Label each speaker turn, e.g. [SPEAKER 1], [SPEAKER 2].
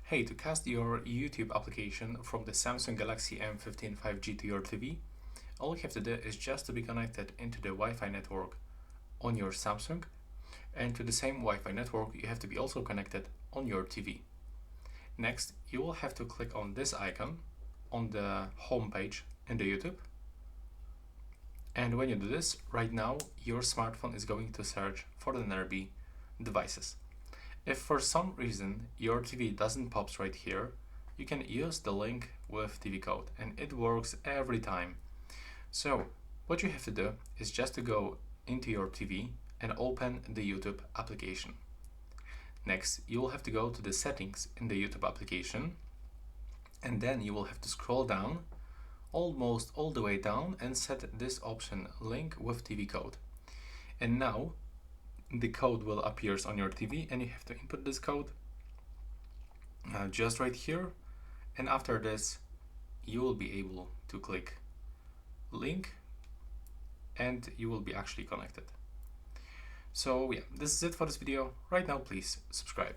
[SPEAKER 1] Hey, to cast your YouTube application from the Samsung Galaxy M15 5G to your TV, all you have to do is just to be connected into the Wi-Fi network on your Samsung, and to the same Wi-Fi network you have to be also connected on your TV. Next, you will have to click on this icon on the home page in the YouTube. And when you do this, right now your smartphone is going to search for the nearby devices. If for some reason your TV doesn't pop right here, you can use the link with TV code, and it works every time. So what you have to do is just to go into your TV and open the YouTube application. Next, you will have to go to the settings in the YouTube application, and then you will have to scroll down almost all the way down and set this option link with TV code. And now the code will appear on your TV, and you have to input this code just right here, and after this you will be able to click link and you will be actually connected. So yeah, this is it for this video. Right now, please subscribe.